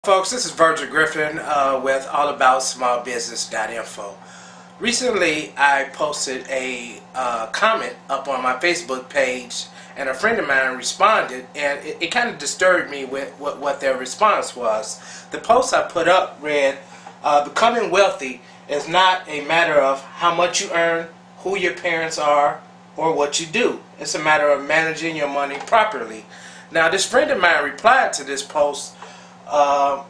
Folks, this is Virgil Griffin with allaboutSmallBusiness.info. Recently, I posted a comment up on my Facebook page, and a friend of mine responded, and it kind of disturbed me with what their response was. The post I put up read, becoming wealthy is not a matter of how much you earn, who your parents are, or what you do. It's a matter of managing your money properly. Now, this friend of mine replied to this post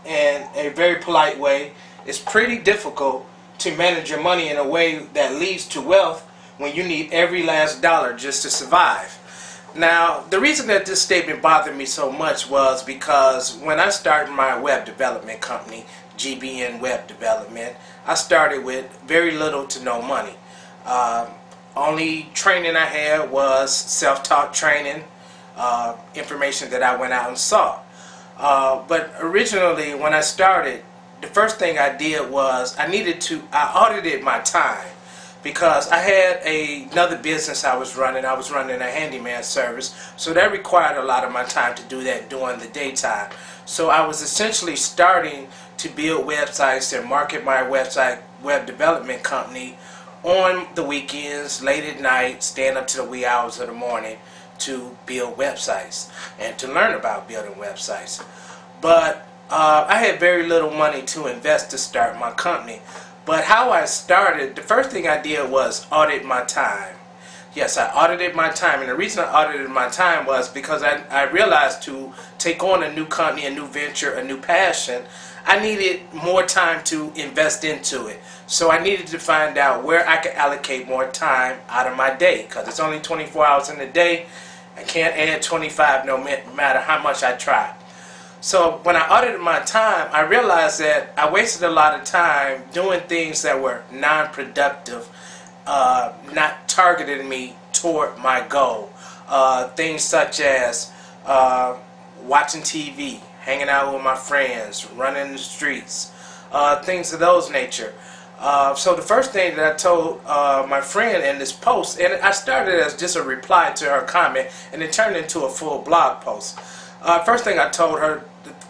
in a very polite way. It's pretty difficult to manage your money in a way that leads to wealth when you need every last dollar just to survive. Now, the reason that this statement bothered me so much was because when I started my web development company, GBN Web Development, I started with very little to no money. Only training I had was self-taught training, information that I went out and saw. But originally, when I started, the first thing I did was I audited my time, because I had another business I was running. I was running a handyman service, so that required a lot of my time to do that during the daytime. So I was essentially starting to build websites and market my website web development company on the weekends, late at night, staying up to the wee hours of the morning to build websites and to learn about building websites. But I had very little money to invest to start my company. But how I started, the first thing I did was audit my time. Yes, I audited my time, and the reason I audited my time was because I realized to take on a new company, a new venture, a new passion, I needed more time to invest into it. So I needed to find out where I could allocate more time out of my day, because it's only 24 hours in a day. I can't add 25 no matter how much I try. So when I audited my time, I realized that I wasted a lot of time doing things that were non-productive, not targeting me toward my goal. Things such as watching TV, hanging out with my friends, running the streets, things of those nature. So the first thing that I told my friend in this post, and I started as just a reply to her comment, and it turned into a full blog post. First thing I told her,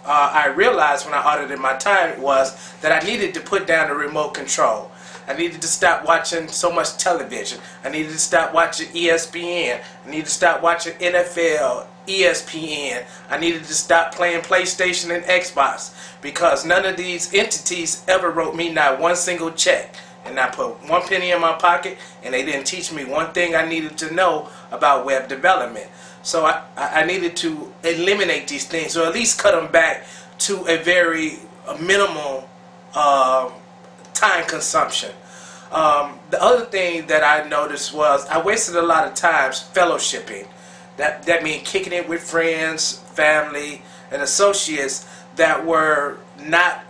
I realized when I audited my time, was that I needed to put down the remote control. I needed to stop watching so much television. I needed to stop watching ESPN. I needed to stop watching NFL, ESPN. I needed to stop playing PlayStation and Xbox, because none of these entities ever wrote me not one single check. And I put one penny in my pocket, and they didn't teach me one thing I needed to know about web development. So I needed to eliminate these things, or at least cut them back to a very minimal time consumption. The other thing that I noticed was I wasted a lot of time fellowshipping. That means kicking it with friends, family, and associates that were not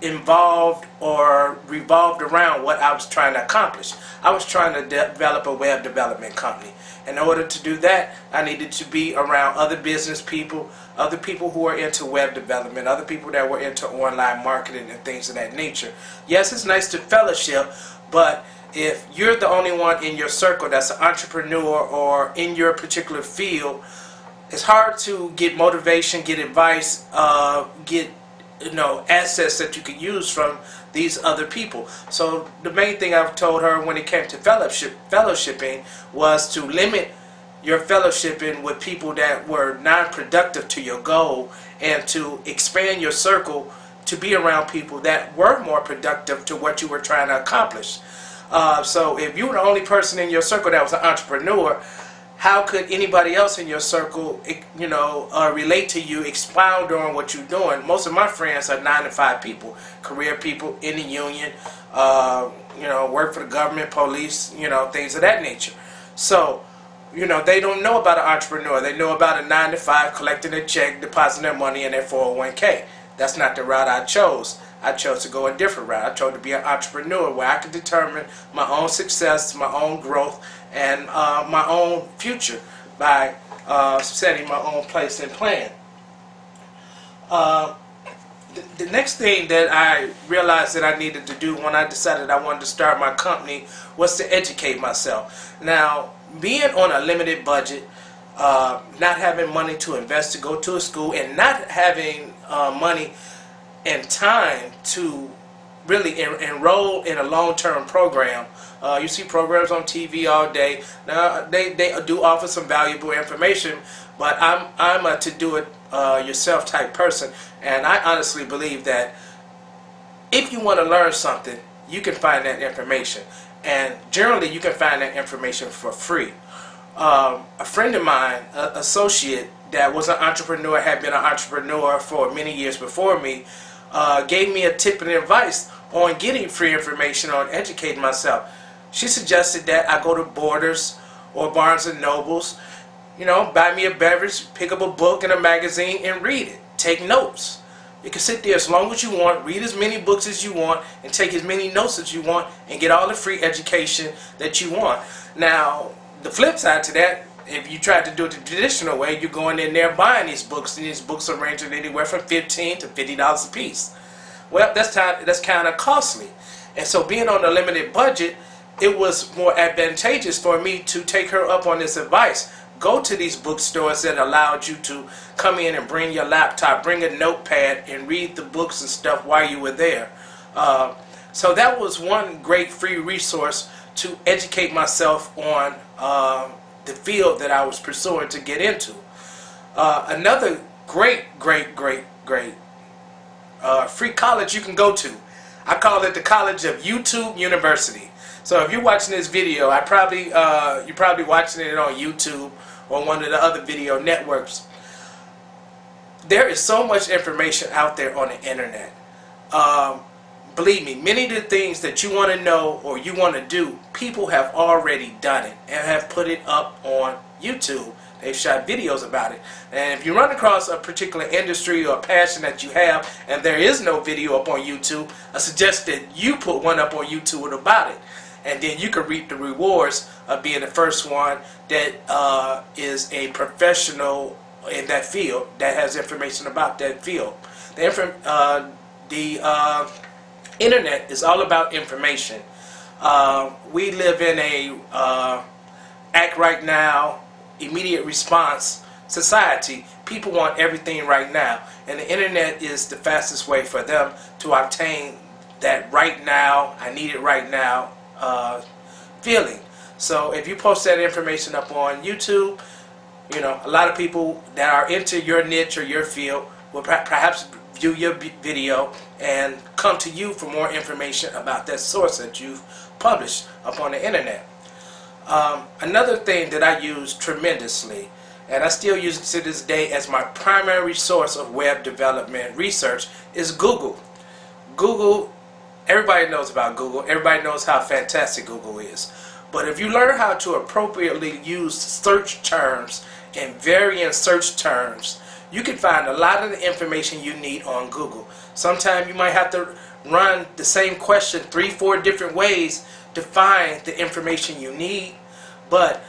involved or revolved around what I was trying to accomplish. I was trying to develop a web development company. In order to do that, I needed to be around other business people, other people who are into web development, other people that were into online marketing and things of that nature. Yes, it's nice to fellowship, but if you're the only one in your circle that's an entrepreneur or in your particular field, it's hard to get motivation, get advice, get assets that you could use from these other people. So the main thing I've told her when it came to fellowshipping was to limit your fellowshipping with people that were non-productive to your goal, and to expand your circle to be around people that were more productive to what you were trying to accomplish. So if you were the only person in your circle that was an entrepreneur, how could anybody else in your circle, relate to you, expound on what you're doing? Most of my friends are 9-to-5 people, career people in the union, work for the government, police, things of that nature. So, they don't know about an entrepreneur. They know about a 9-to-5, collecting a check, depositing their money in their 401k. That's not the route I chose. I chose to go a different route. I chose to be an entrepreneur where I could determine my own success, my own growth, and my own future by setting my own place and plan. The next thing that I realized that I needed to do when I decided I wanted to start my company was to educate myself. Now, being on a limited budget, not having money to invest to go to a school, and not having money and time to really enroll in a long-term program. You see programs on TV all day. Now they do offer some valuable information, but I'm a to do it yourself type person, and I honestly believe that if you want to learn something, you can find that information, and generally you can find that information for free. A friend of mine, an associate that was an entrepreneur, had been an entrepreneur for many years before me, gave me a tip and advice on getting free information on educating myself. She suggested that I go to Borders or Barnes and Nobles, you know, buy me a beverage, pick up a book and a magazine and read it. Take notes. You can sit there as long as you want, read as many books as you want, and take as many notes as you want, and get all the free education that you want. Now, the flip side to that, if you try to do it the traditional way, you're going in there buying these books, and these books are ranging anywhere from $15 to $50 a piece. Well, that's kind of costly. And so being on a limited budget, it was more advantageous for me to take her up on this advice. Go to these bookstores that allowed you to come in and bring your laptop, bring a notepad, and read the books and stuff while you were there. So that was one great free resource to educate myself on the field that I was pursuing to get into. Another great free college you can go to, I call it the College of YouTube University. So if you're watching this video, you're probably watching it on YouTube or one of the other video networks. There is so much information out there on the internet. Believe me, many of the things that you want to know or you want to do, people have already done it and have put it up on YouTube. They've shot videos about it. And if you run across a particular industry or passion that you have and there is no video up on YouTube, I suggest that you put one up on YouTube about it. And then you can reap the rewards of being the first one that is a professional in that field that has information about that field. The internet is all about information. We live in a act right now, immediate response society. People want everything right now, and the internet is the fastest way for them to obtain that right now, I need it right now feeling. So if you post that information up on YouTube, you know, a lot of people that are into your niche or your field will perhaps view your video and come to you for more information about that source that you've published up on the internet. Another thing that I use tremendously, and I still use it to this day as my primary source of web development research, is Google. Google, everybody knows about Google. Everybody knows how fantastic Google is. But if you learn how to appropriately use search terms and varying search terms, you can find a lot of the information you need on Google. Sometimes you might have to run the same question 3-4 different ways to find the information you need, but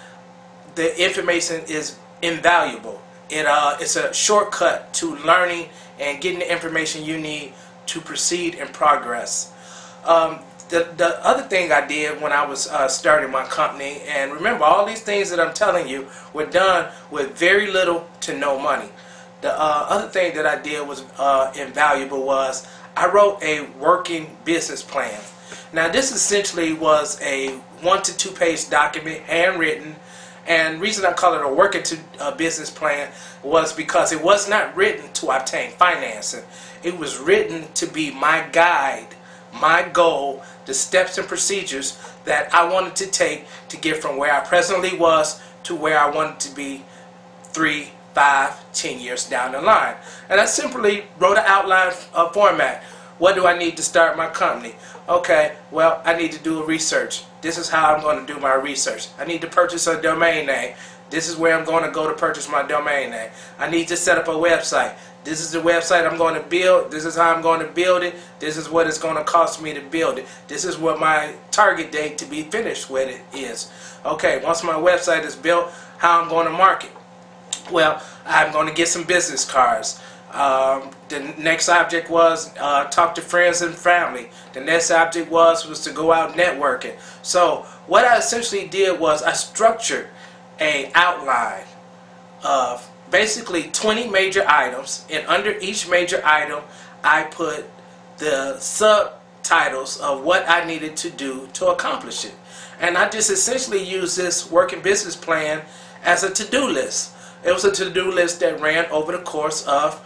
the information is invaluable. It's a shortcut to learning and getting the information you need to proceed and progress. The other thing I did when I was starting my company, and remember, all these things that I'm telling you were done with very little to no money. The other thing that I did was invaluable was I wrote a working business plan. Now this essentially was a 1 to 2 page document, handwritten, and the reason I call it a working business plan was because it was not written to obtain financing. It was written to be my guide, my goal, the steps and procedures that I wanted to take to get from where I presently was to where I wanted to be 3, 5, 10 years down the line. And I simply wrote an outline format. What do I need to start my company? Okay, well, I need to do a research. This is how I'm going to do my research. I need to purchase a domain name. This is where I'm going to go to purchase my domain name. I need to set up a website. This is the website I'm going to build. This is how I'm going to build it. This is what it's going to cost me to build it. This is what my target date to be finished with it is. Okay, once my website is built, how I'm going to market. Well, I'm going to get some business cards. The next object was talk to friends and family. The next object was to go out networking. So what I essentially did was I structured an outline of basically 20 major items, and under each major item I put the subtitles of what I needed to do to accomplish it. And I just essentially used this working business plan as a to-do list. It was a to-do list that ran over the course of,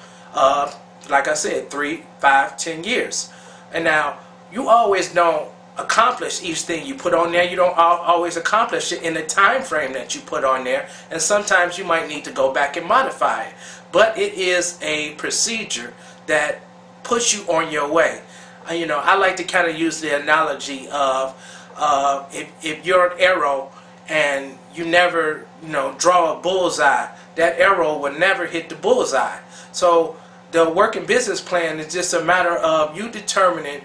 like I said, 3, 5, 10 years. And now, you always don't accomplish each thing you put on there. You don't always accomplish it in the time frame that you put on there. And sometimes you might need to go back and modify it. But it is a procedure that puts you on your way. You know, I like to kind of use the analogy of if you're an arrow and you never, draw a bullseye, that arrow will never hit the bullseye. So the working business plan is just a matter of you determining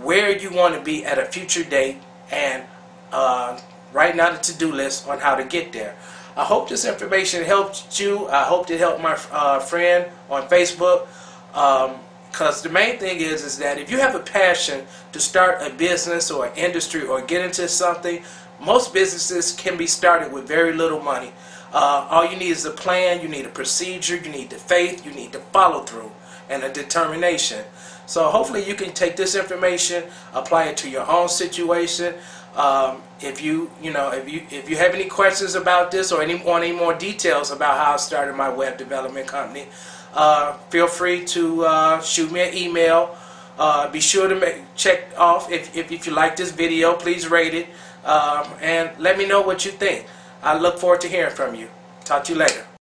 where you want to be at a future date and writing out a to-do list on how to get there. I hope this information helped you. I hope it helped my friend on Facebook. Because the main thing is that if you have a passion to start a business or an industry or get into something, most businesses can be started with very little money. All you need is a plan, you need a procedure, you need the faith, you need the follow through and a determination. So hopefully you can take this information, apply it to your own situation. If you have any questions about this or any more details about how I started my web development company, feel free to shoot me an email. Be sure to check off if you like this video, please rate it, and let me know what you think. I look forward to hearing from you. Talk to you later.